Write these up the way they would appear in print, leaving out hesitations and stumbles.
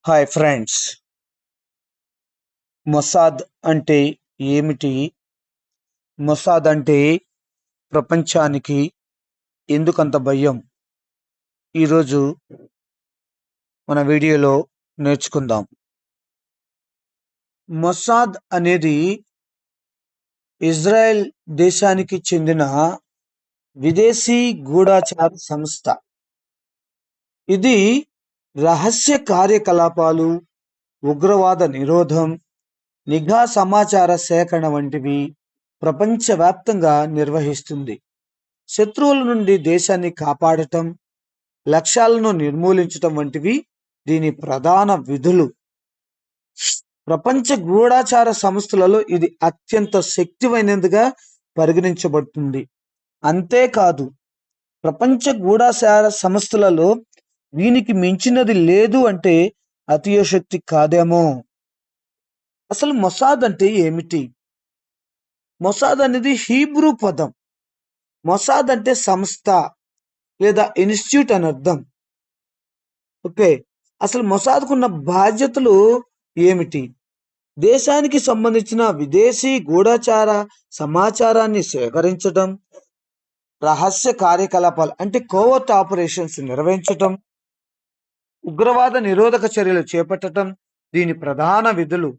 Hi friends, Mossad అంటే ఏమిటి? Mossad అంటే ప్రపంచానికి ఎందుకంత భయం? ఈరోజు మన వీడియోలో నేర్చుకుందాం. మొసాద్ అనేది ఇజ్రాయెల్ దేశానికి చెందిన విదేశీ గూఢచార సంస్థ. ఇది రహస్య కార్యకలాపాలు, ఉగ్రవాద నిరోధం, నిఘా సమాచార సేకరణ వంటివి ప్రపంచవ్యాప్తంగా నిర్వహిస్తుంది. శత్రువుల నుండి దేశాన్ని కాపాడటం, లక్ష్యాలను నిర్మూలించటం వంటివి దీని ప్రధాన విధులు. ప్రపంచ గూఢచార సంస్థలలో ఇది అత్యంత శక్తివైనదిగా పరిగణించబడుతుంది. అంతేకాదు, ప్రపంచ గూఢచార సంస్థలలో దీనికి మించినది లేదు అంటే అతిశయోక్తి కాదేమో. అసలు మొసాద్ అంటే ఏమిటి? మొసాద్ అనేది హీబ్రూ పదం. మొసాద్ అంటే సంస్థ లేదా ఇన్స్టిట్యూట్ అని అర్థం. ఓకే, అసలు మొసాద్కున్న బాధ్యతలు ఏమిటి? దేశానికి సంబంధించిన విదేశీ గూఢచార సమాచారాన్ని సేకరించడం, రహస్య కార్యకలాపాలు అంటే కోవర్ట్ ఆపరేషన్స్ నిర్వహించటం, ఉగ్రవాద నిరోధక చర్యలు చేపట్టడం దీని ప్రధాన విధులు.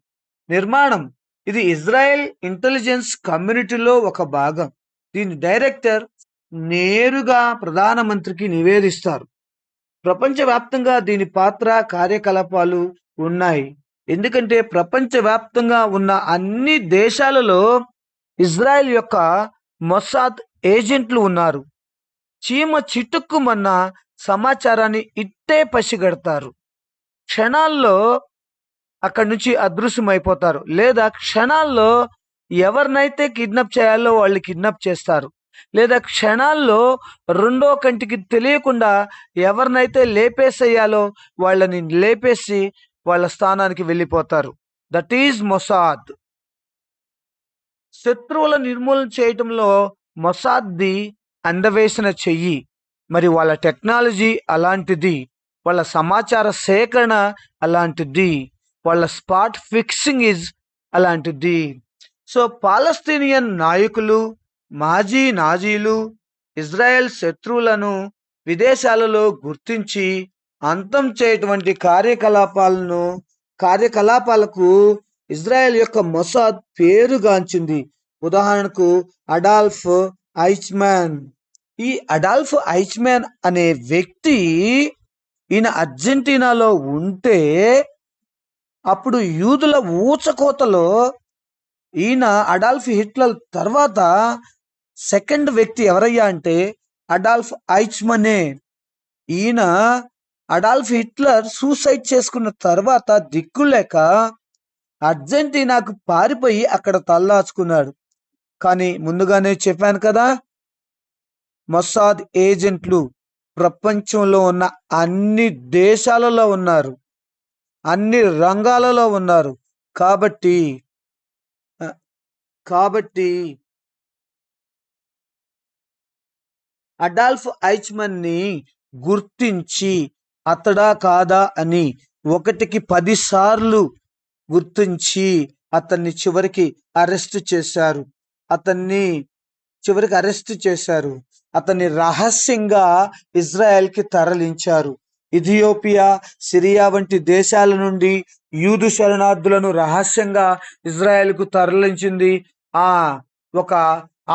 నిర్మాణం: ఇది ఇజ్రాయెల్ ఇంటెలిజెన్స్ కమ్యూనిటీలో ఒక భాగం. దీని డైరెక్టర్ నేరుగా ప్రధానమంత్రికి నివేదిస్తారు. ప్రపంచవ్యాప్తంగా దీని పాత్ర, కార్యకలాపాలు ఉన్నాయి. ఎందుకంటే ప్రపంచవ్యాప్తంగా ఉన్న అన్ని దేశాలలో ఇజ్రాయెల్ యొక్క మొసాద్ ఏజెంట్లు ఉన్నారు. చీమ చిటుక్కుమన్న సమాచారాన్ని ఇట్టే పసిగడతారు. క్షణాల్లో అక్కడి నుంచి అదృశ్యమైపోతారు, లేదా క్షణాల్లో ఎవరినైతే కిడ్నాప్ చేయాలో వాళ్ళు కిడ్నాప్ చేస్తారు, లేదా క్షణాల్లో రెండో కంటికి తెలియకుండా ఎవరినైతే లేపేసేయాలో వాళ్ళని లేపేసి వాళ్ళ స్థానానికి వెళ్ళిపోతారు. That is Mossad. శత్రువుల నిర్మూలన చేయటంలో మొసాద్ది అందవేసిన చెయ్యి. మరి వాళ్ళ టెక్నాలజీ అలాంటిది, వాళ్ళ సమాచార సేకరణ అలాంటిది, వాళ్ళ స్పాట్ ఫిక్సింగ్ ఇస్ అలాంటిది. సో పాలస్తీనియన్ నాయకులు, మాజీ నాజీలు ఇజ్రాయెల్ శత్రువులను విదేశాలలో గుర్తించి అంతం చేయటువంటి కార్యకలాపాలకు ఇజ్రాయెల్ యొక్క మొసాద్ పేరుగాంచింది. ఉదాహరణకు అడాల్ఫ్ ఐచ్మాన్. ఈ అడాల్ఫ్ ఐచ్మాన్ అనే వ్యక్తి ఈయన అర్జెంటీనాలో ఉంటే అప్పుడు యూదుల ఊచకోతలో ఈయన అడాల్ఫ్ హిట్లర్ తర్వాత సెకండ్ వ్యక్తి ఎవరయ్యా అంటే అడాల్ఫ్ ఐచ్మనే. ఈయన అడాల్ఫ్ హిట్లర్ సూసైడ్ చేసుకున్న తర్వాత దిక్కులేక అర్జెంటీనాకు పారిపోయి అక్కడ తలదాచుకున్నాడు. కానీ ముందుగానే చెప్పాను కదా, మొసాద్ ఏజెంట్లు ప్రపంచంలో ఉన్న అన్ని దేశాలలో ఉన్నారు, అన్ని రంగాలలో ఉన్నారు. కాబట్టి అడాల్ఫ్ ఐచ్మన్ ని గుర్తించి అతడా కాదా అని 1కి 10 సార్లు గుర్తించి అతన్ని చివరికి అరెస్ట్ చేశారు. అతన్ని రహస్యంగా ఇజ్రాయెల్కి తరలించారు. ఇథియోపియా, సిరియా వంటి దేశాల నుండి యూదు శరణార్థులను రహస్యంగా ఇజ్రాయెల్కు తరలించింది ఒక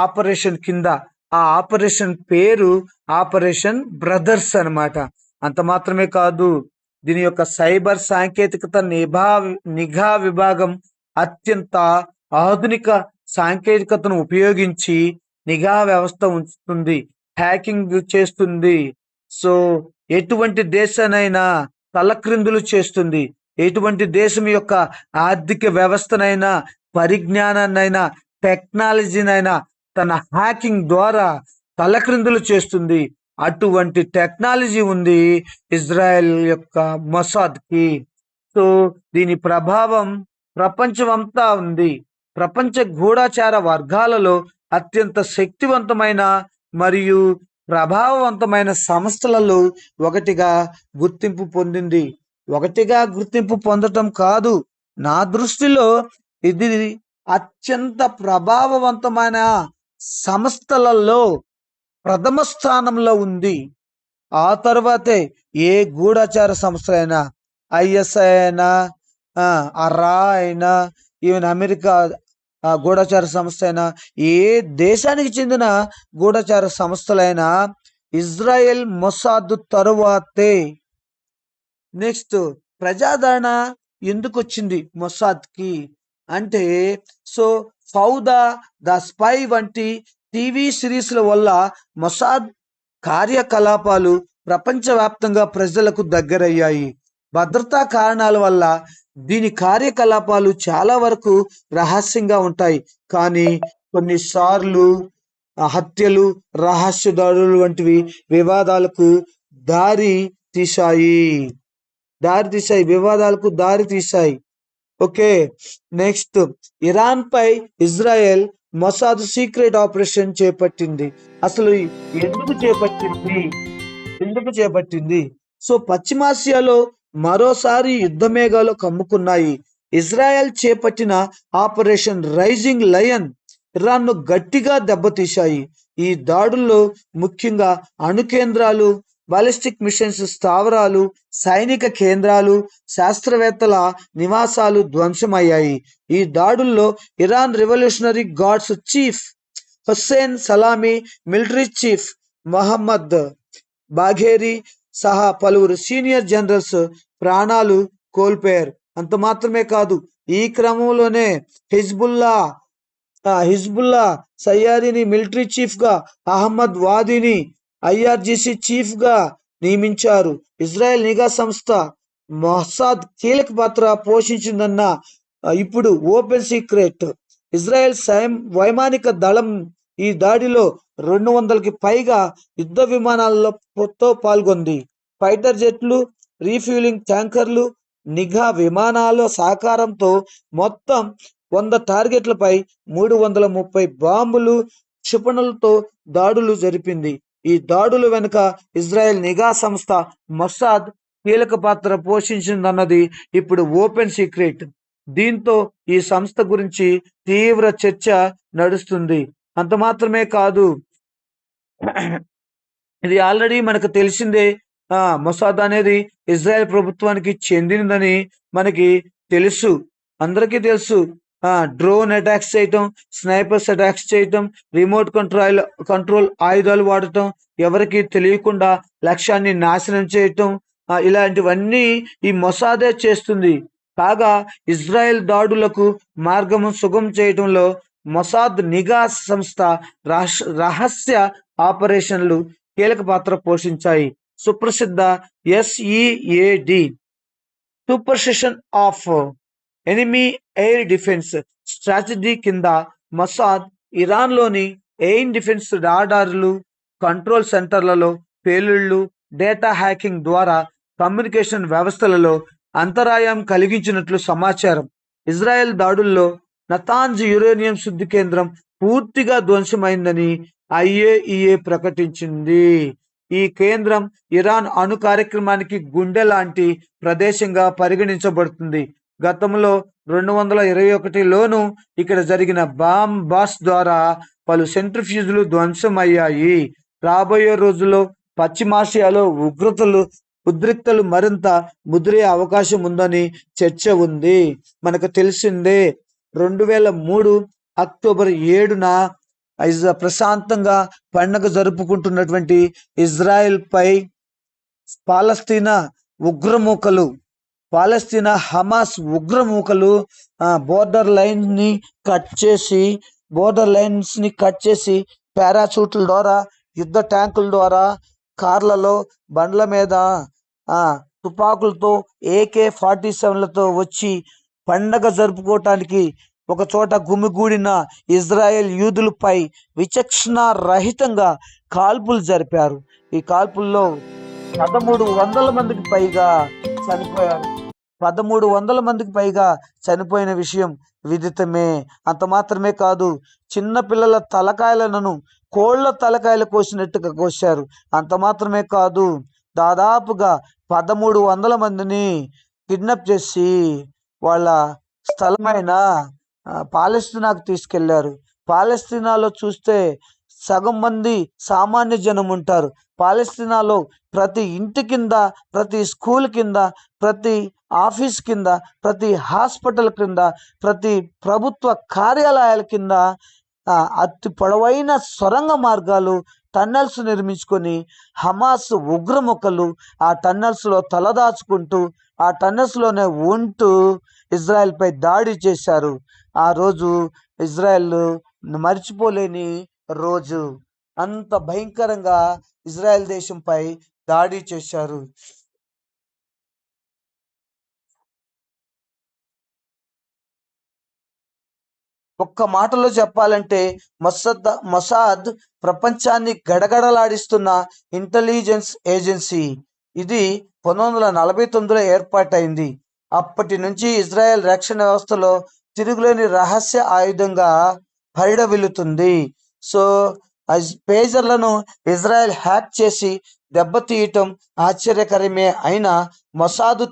ఆపరేషన్ కింద. ఆ ఆపరేషన్ పేరు ఆపరేషన్ బ్రదర్స్ అన్నమాట. అంత మాత్రమే కాదు, దీని యొక్క సైబర్ సాంకేతికత నిఘా విభాగం అత్యంత ఆధునిక సాంకేతికతను ఉపయోగించి నిఘా వ్యవస్థ ఉంచుతుంది, హ్యాకింగ్ చేస్తుంది. సో ఎటువంటి దేశానైనా తలక్రిందులు చేస్తుంది. ఎటువంటి దేశం యొక్క ఆర్థిక వ్యవస్థనైనా, పరిజ్ఞానాన్నైనా, టెక్నాలజీనైనా తన హ్యాకింగ్ ద్వారా తలక్రిందులు చేస్తుంది. అటువంటి టెక్నాలజీ ఉంది ఇజ్రాయెల్ యొక్క మొసాద్కి. సో దీని ప్రభావం ప్రపంచమంతా ఉంది. ప్రపంచ గూఢచార వర్గాలలో అత్యంత శక్తివంతమైన మరియు ప్రభావవంతమైన సంస్థలలో ఒకటిగా గుర్తింపు పొందింది. ఒకటిగా గుర్తింపు పొందటం కాదు. నా దృష్టిలో ఇది అత్యంత ప్రభావవంతమైన సంస్థలలో ప్రథమ స్థానంలో ఉంది. ఆ తర్వాతే ఏ గూఢచార సంస్థ అయినా, ఐఎస్ఐ అయినా, అరా అయినా, ఈవెన్ అమెరికా గూఢచార సంస్థ అయినా, ఏ దేశానికి చెందిన గూఢచార సంస్థలైనా ఇజ్రాయెల్ మొసాద్ తరువాతే. నెక్స్ట్, ప్రజాదరణ ఎందుకు వచ్చింది మొసాద్కి అంటే, సో ఫౌదా, ద స్పై వంటి టీవీ సిరీస్ల వల్ల మొసాద్ కార్యకలాపాలు ప్రపంచవ్యాప్తంగా ప్రజలకు దగ్గరయ్యాయి. భద్రతా కారణాల వల్ల దీని కార్యకలాపాలు చాలా వరకు రహస్యంగా ఉంటాయి. కానీ కొన్నిసార్లు హత్యలు, రహస్య దాడులు వంటివి వివాదాలకు దారి తీశాయి దారి తీశాయి. ఓకే. నెక్స్ట్, ఇరాన్ పై ఇజ్రాయెల్ మొసాద్ సీక్రెట్ ఆపరేషన్ చేపట్టింది. అసలు ఎందుకు చేపట్టింది? సో పశ్చిమాసియాలో మరోసారి యుద్ధ మేఘాలు కమ్ముకున్నాయి. ఇజ్రాయెల్ చేపట్టిన ఆపరేషన్ రైజింగ్ లయన్ ఇరాన్ను గట్టిగా దెబ్బతీశాయి. ఈ దాడుల్లో ముఖ్యంగా అణు కేంద్రాలు, బాలిస్టిక్ మిషన్స్ స్థావరాలు, సైనిక కేంద్రాలు, శాస్త్రవేత్తల నివాసాలు ధ్వంసమయ్యాయి. ఈ దాడుల్లో Iran revolutionary guards chief Hussein Salami, military chief Mohammad Bagheri సహా పలువురు సీనియర్ జనరల్స్ ప్రాణాలు కోల్పోయారు. అంత మాత్రమే కాదు, ఈ క్రమంలోనే హిజ్బుల్లా సయ్యారిని మిలిటరీ చీఫ్ గా, అహ్మద్ వాదీని ఐఆర్జీసీ చీఫ్ గా నియమించారు. ఇజ్రాయెల్ నిఘా సంస్థ మొసాద్ కీలక పాత్ర పోషించిందన్న ఇప్పుడు ఓపెన్ సీక్రెట్. ఇజ్రాయెల్ వైమానిక దళం ఈ దాడిలో 200కి పైగా యుద్ధ విమానాలతో పాల్గొంది. ఫైటర్ జెట్లు, రీఫ్యూలింగ్ ట్యాంకర్లు, నిఘా విమానాల సహకారంతో మొత్తం 100 టార్గెట్లపై 330 బాంబులు, క్షిపణులతో దాడులు జరిపింది. ఈ దాడుల వెనుక ఇజ్రాయెల్ నిఘా సంస్థ మొసాద్ కీలక పాత్ర పోషించిందన్నది ఇప్పుడు ఓపెన్ సీక్రెట్. దీంతో ఈ సంస్థ గురించి తీవ్ర చర్చ నడుస్తుంది. అంత మాత్రమే కాదు, ఇది ఆల్రెడీ మనకు తెలిసిందే. మొసాద్ అనేది ఇజ్రాయెల్ ప్రభుత్వానికి చెందినదని మనకి తెలుసు, అందరికీ తెలుసు. డ్రోన్ అటాక్స్ చేయటం, స్నైపర్స్ అటాక్స్ చేయటం, రిమోట్ కంట్రోల్ ఆయుధాలు వాడటం, ఎవరికి తెలియకుండా లక్ష్యాన్ని నాశనం చేయటం, ఇలాంటివన్నీ ఈ మొసాదే చేస్తుంది. కాగా ఇజ్రాయెల్ దాడులకు మార్గం సుగం చేయటంలో మొసాద్ నిఘా సంస్థ రహస్య ఆపరేషన్లు కీలక పాత్ర పోషించాయి. సుప్రసిద్ధ SEAD, suppression of enemy air defence strategy కింద మొసాద్ ఇరాన్లోని ఎయిర్ డిఫెన్స్ రాడార్లు, కంట్రోల్ సెంటర్లలో పేలుళ్లు, డేటా హ్యాకింగ్ ద్వారా కమ్యూనికేషన్ వ్యవస్థలలో అంతరాయం కలిగించినట్లు సమాచారం. ఇజ్రాయెల్ దాడుల్లో నతాంజ్ యురేనియం శుద్ధి కేంద్రం పూర్తిగా ధ్వంసమైందని IAEA ప్రకటించింది. ఈ కేంద్రం ఇరాన్ అణు కార్యక్రమానికి గుండె లాంటి ప్రదేశంగా పరిగణించబడుతుంది. గతంలో 2021లోనూ ఇక్కడ జరిగిన బాంబ్ బాస్ ద్వారా పలు సెంట్రిఫ్యూజ్లు ధ్వంసమయ్యాయి. రాబోయే రోజుల్లో పశ్చిమాసియాలో ఉద్రిక్తలు మరింత ముదిరే అవకాశం ఉందని చర్చ ఉంది. మనకు తెలిసిందే, 2003 అక్టోబర్ 7న ప్రశాంతంగా పండగ జరుపుకుంటున్నటువంటి ఇజ్రాయెల్ పై పాలస్తీనా హమాస్ ఉగ్రమూకలు బోర్డర్ లైన్స్ ని కట్ చేసి పారాచూట్ల ద్వారా, యుద్ధ ట్యాంకుల ద్వారా, కార్లలో, బండ్ల మీద తుపాకులతో, AK-47లతో వచ్చి పండగ జరుపుకోవటానికి ఒక చోట గుమిగూడిన ఇజ్రాయెల్ యూదులపై విచక్షణ రహితంగా కాల్పులు జరిపారు. ఈ కాల్పుల్లో 1300 మందికి పైగా చనిపోయారు. 1300 మందికి పైగా చనిపోయిన విషయం విదితమే. అంత మాత్రమే కాదు, చిన్న పిల్లల తలకాయలను కోళ్ల తలకాయలు కోసినట్టుగా కోశారు. అంత మాత్రమే కాదు, దాదాపుగా 1300 మందిని కిడ్నాప్ చేసి వాళ్ళ స్థలమైన పాలస్తీనాకు తీసుకెళ్లారు. పాలస్తీనాలో చూస్తే సగం మంది సామాన్య జనం ఉంటారు. పాలస్తీనాలో ప్రతి ఇంటి కింద, ప్రతి స్కూల్ కింద, ప్రతి ఆఫీస్ కింద, ప్రతి హాస్పిటల్ కింద, ప్రతి ప్రభుత్వ కార్యాలయాల కింద అతి పొడవైన సొరంగ మార్గాలు, టన్నెల్స్ నిర్మించుకొని హమాస్ ఉగ్రముఖలు ఆ టన్నెల్స్లో తలదాచుకుంటూ ఆ టన్నెల్స్లోనే ఉంటూ ఇజ్రాయెల్పై దాడి చేశారు. ఆ రోజు ఇజ్రాయెల్ మర్చిపోలేని రోజు. అంత భయంకరంగా ఇజ్రాయెల్ దేశంపై దాడి చేశారు. ఒక్క మాటలో చెప్పాలంటే మొసాద్ ప్రపంచాన్ని గడగడలాడిస్తున్న ఇంటెలిజెన్స్ ఏజెన్సీ. ఇది 1949లో ఏర్పాటైంది. అప్పటి నుంచి ఇజ్రాయెల్ రక్షణ వ్యవస్థలో తిరుగులేని రహస్య ఆయుధంగా పరిడవిల్లుతుంది. సో పేజర్లను ఇజ్రాయెల్ హ్యాక్ చేసి దెబ్బతీయటం ఆశ్చర్యకరమే అయినా మొసాదు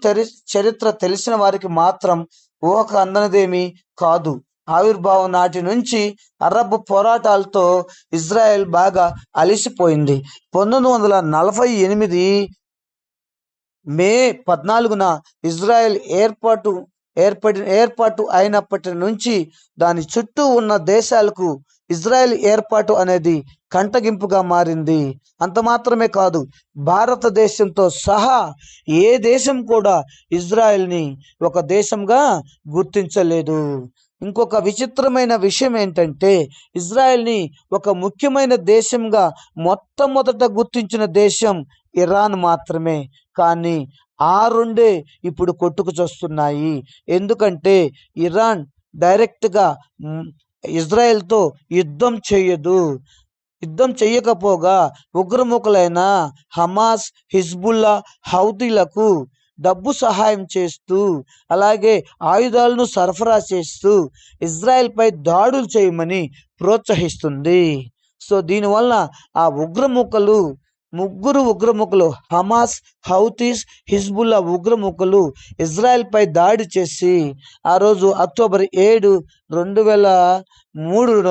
చరిత్ర తెలిసిన వారికి మాత్రం ఊహకు అందనిదేమీ కాదు. ఆవిర్భావం నాటి నుంచి అరబ్ పోరాటాలతో ఇజ్రాయెల్ బాగా అలిసిపోయింది. 1948 మే 14న ఇజ్రాయెల్ ఏర్పాటు అయినప్పటి నుంచి దాని చుట్టూ ఉన్న దేశాలకు ఇజ్రాయెల్ ఏర్పాటు అనేది కంటగింపుగా మారింది. అంత మాత్రమే కాదు, భారతదేశంతో సహా ఏ దేశం కూడా ఇజ్రాయెల్ని ఒక దేశంగా గుర్తించలేదు. ఇంకొక విచిత్రమైన విషయం ఏంటంటే, ఇజ్రాయెల్ని ఒక ముఖ్యమైన దేశంగా మొట్టమొదట గుర్తించిన దేశం ఇరాన్ మాత్రమే. కానీ ఆ రెండే ఇప్పుడు కొట్టుకు చస్తున్నాయి. ఎందుకంటే ఇరాన్ డైరెక్ట్గా ఇజ్రాయెల్తో యుద్ధం చేయదు. యుద్ధం చేయకపోగా ఉగ్రముఖులైన హమాస్, హిజ్బుల్లా, హౌతీలకు డబ్బు సహాయం చేస్తూ, అలాగే ఆయుధాలను సరఫరా చేస్తూ ఇజ్రాయెల్పై దాడులు చేయమని ప్రోత్సహిస్తుంది. సో దీనివల్ల ఆ ముగ్గురు ఉగ్రముఖులు హమాస్, హౌతీస్, హిజ్బుల్లా ఉగ్రముఖులు ఇజ్రాయెల్పై దాడి చేసి ఆ రోజు అక్టోబర్ 7, 2003న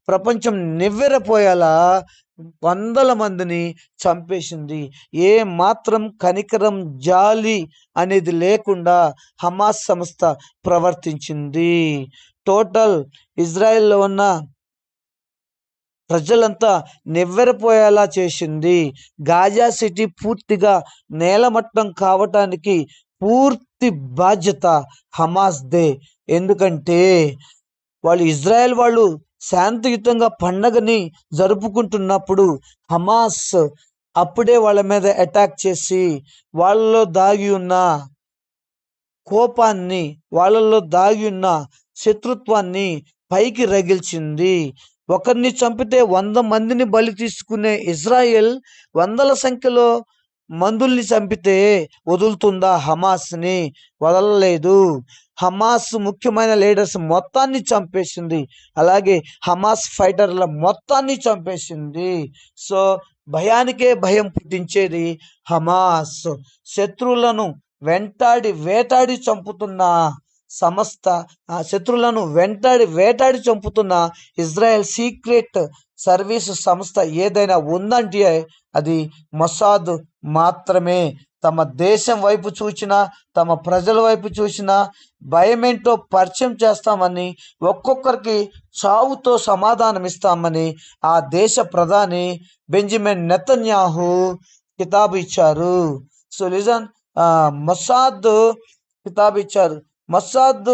ప్రపంచం నివ్వెరపోయేలా వందల మందిని చంపేసింది. ఏ మాత్రం కనికరం, జాలి అనేది లేకుండా హమాస్ సంస్థ ప్రవర్తించింది. టోటల్ ఇజ్రాయెల్లో ఉన్న ప్రజలంతా నివ్వెరపోయేలా చేసింది. గాజా సిటీ పూర్తిగా నేలమట్టం కావటానికి పూర్తి బాధ్యత హమాస్దే. ఎందుకంటే ఇజ్రాయెల్ వాళ్ళు శాంతియుతంగా పండగని జరుపుకుంటున్నప్పుడు హమాస్ అప్పుడే వాళ్ళ మీద అటాక్ చేసి వాళ్ళలో దాగి ఉన్న కోపాన్ని, వాళ్ళలో దాగి ఉన్న శత్రుత్వాన్ని పైకి రగిల్చింది. ఒకరిని చంపితే 100 మందిని బలి తీసుకునే ఇజ్రాయెల్ వందల సంఖ్యలో మందుల్ని చంపితే వదులుతుందా? హమాస్ని వదలలేదు. హమాస్ ముఖ్యమైన లీడర్స్ మొత్తాన్ని చంపేసింది. అలాగే హమాస్ ఫైటర్ల మొత్తాన్ని చంపేసింది. సో భయానికే భయం పుట్టించేది హమాస్. శత్రువులను వేటాడి చంపుతున్న శత్రువులను వేటాడి చంపుతున్న ఇజ్రాయెల్ సీక్రెట్ సర్వీస్ సంస్థ ఏదైనా ఉందంటే అది మొసాద్ మాత్రమే. తమ దేశం వైపు చూసినా, తమ ప్రజల వైపు చూసినా భయమేంటో పరిచయం చేస్తామని, ఒక్కొక్కరికి చావుతో సమాధానం ఇస్తామని ఆ దేశ ప్రధాని బెంజమిన్ నెతన్యాహు కితాబు ఇచ్చారు. సో లిజన్, మొసాద్ కితాబు ఇచ్చారు. మొసాద్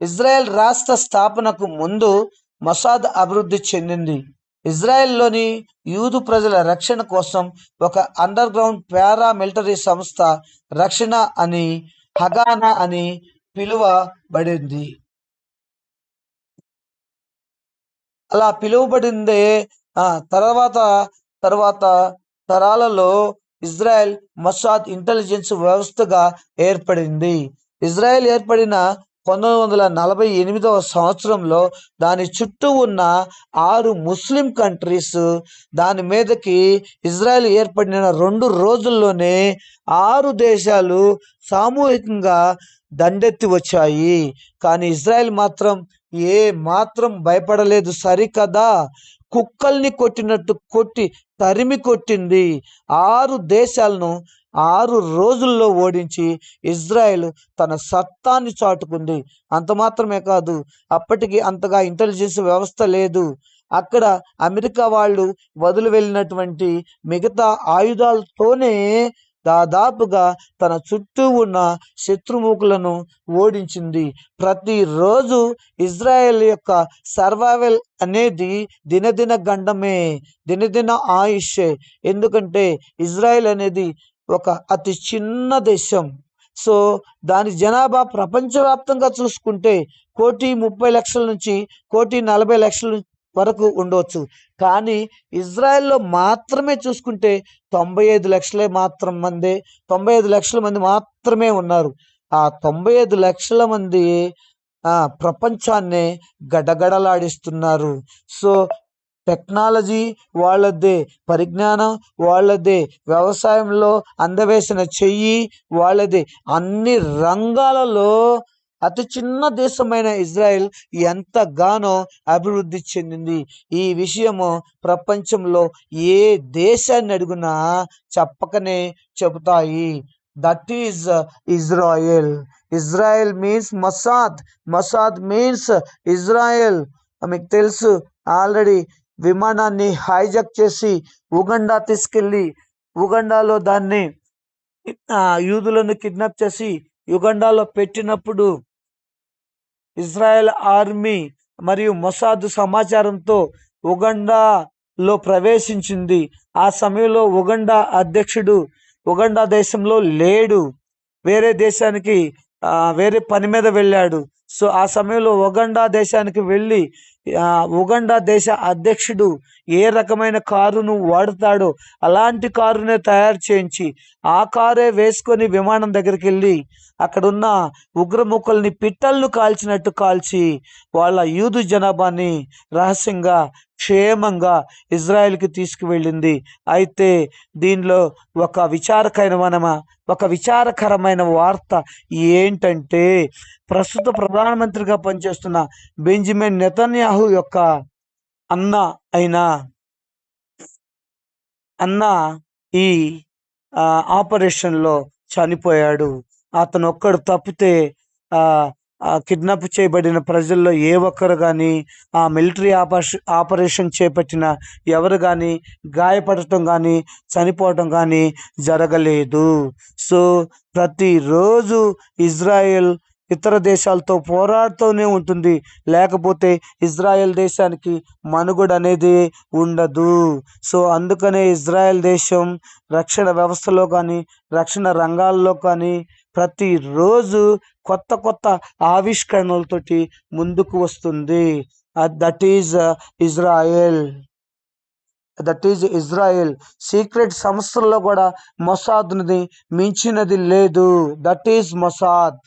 ఇజ్రాయెల్ రాష్ట్ర స్థాపనకు ముందు మొసాద్ అభివృద్ధి చెందింది. ఇజ్రాయెల్లోని యూదు ప్రజల రక్షణ కోసం ఒక అండర్ గ్రౌండ్ పారామిలిటరీ సంస్థ రక్షణ అని, హగానా అని పిలువబడింది. అలా పిలువబడిందే తర్వాత తరాలలో ఇజ్రాయెల్ మొసాద్ ఇంటెలిజెన్స్ వ్యవస్థగా ఏర్పడింది. ఇజ్రాయెల్ ఏర్పడిన 1948వ సంవత్సరంలో దాని చుట్టూ ఉన్న 6 ముస్లిం కంట్రీస్ దాని మీదకి ఇజ్రాయెల్ ఏర్పడిన 2 రోజుల్లోనే 6 దేశాలు సామూహికంగా దండెత్తి వచ్చాయి. కానీ ఇజ్రాయెల్ మాత్రం ఏ మాత్రం భయపడలేదు సరికదా. కుక్కల్ని కొట్టినట్టు కొట్టి తరిమి కొట్టింది. 6 దేశాలను 6 రోజుల్లో ఓడించి ఇజ్రాయెల్ తన సత్తాన్ని చాటుకుంది. అంత మాత్రమే కాదు, అప్పటికి అంతగా ఇంటెలిజెన్స్ వ్యవస్థ లేదు. అక్కడ అమెరికా వాళ్ళు వదిలి వెళ్ళినటువంటి మిగతా ఆయుధాలతోనే దాదాపుగా తన చుట్టూ ఉన్న శత్రుముఖులను ఓడించింది. ప్రతిరోజు ఇజ్రాయెల్ యొక్క సర్వైవల్ అనేది దినదిన గండమే, దినదిన ఆయుష్షే. ఎందుకంటే ఇజ్రాయెల్ అనేది ఒక అతి చిన్న దేశం. సో దాని జనాభా ప్రపంచవ్యాప్తంగా చూసుకుంటే 1,30,00,000 నుంచి 1,40,00,000 వరకు ఉండవచ్చు. కానీ ఇజ్రాయెల్లో మాత్రమే చూసుకుంటే 95 లక్షల మంది మాత్రమే ఉన్నారు. ఆ 95 లక్షల మంది ప్రపంచాన్నే గడగడలాడిస్తున్నారు. సో టెక్నాలజీ వాళ్ళదే, పరిజ్ఞానం వాళ్ళదే, వ్యవసాయంలో అందవేసిన చెయ్యి వాళ్ళదే. అన్ని రంగాలలో అతి చిన్న దేశమైన ఇజ్రాయెల్ ఎంతగానో అభివృద్ధి చెందింది. ఈ విషయము ప్రపంచంలో ఏ దేశాన్ని అడుగునా చెప్పకనే చెబుతాయి. That is Israel. Israel means Mossad, Mossad means Israel. మీకు తెలుసు, ఆల్రెడీ విమానాన్ని హైజాక్ చేసి ఉగండా తీసుకెళ్ళి ఉగండాలో దాన్ని యూదులను కిడ్నాప్ చేసి యుగండాలో పెట్టినప్పుడు ఇజ్రాయెల్ ఆర్మీ మరియు మొసాద్ సమాచారంతో ఉగండాలో ప్రవేశించింది. ఆ సమయంలో ఉగండా అధ్యక్షుడు ఉగండా దేశంలో లేడు, వేరే దేశానికి వేరే పని మీద వెళ్ళాడు. సో ఆ సమయంలో ఉగండా దేశానికి వెళ్ళి ఉగండా దేశ అధ్యక్షుడు ఏ రకమైన కారును వాడతాడో అలాంటి కారునే తయారు చేయించి ఆ కారే వేసుకొని విమానం దగ్గరికి వెళ్ళి అక్కడున్న ఉగ్రముఖుల్ని పిట్టలను కాల్చినట్టు కాల్చి వాళ్ళ యూదు జనాభాని రహస్యంగా క్షేమంగా ఇజ్రాయెల్కి తీసుకువెళ్ళింది. అయితే దీనిలో ఒక విచారకరమైన వార్త ఏంటంటే, ప్రస్తుత ప్రధానమంత్రిగా పనిచేస్తున్న బెంజమిన్ నెతన్యాహు యొక్క అన్న ఈ ఆపరేషన్లో చనిపోయాడు. అతను ఒక్కడు తప్పితే కిడ్నాప్ చేయబడిన ప్రజల్లో ఏ ఒక్కరు కానీ, ఆ మిలిటరీ ఆపరేషన్ చేపట్టిన ఎవరు కానీ గాయపడటం కానీ చనిపోవటం కానీ జరగలేదు. సో ప్రతిరోజు ఇజ్రాయెల్ ఇతర దేశాలతో పోరాడుతూనే ఉంటుంది, లేకపోతే ఇజ్రాయెల్ దేశానికి మనుగడ అనేది ఉండదు. సో అందుకనే ఇజ్రాయెల్ దేశం రక్షణ వ్యవస్థలో కానీ రక్షణ రంగాల్లో కానీ ప్రతిరోజు కొత్త కొత్త ఆవిష్కరణలతోటి ముందుకు వస్తుంది. That is Israel. సీక్రెట్ సంస్థల్లో కూడా మొసాద్ని మించినది లేదు. That is Mossad.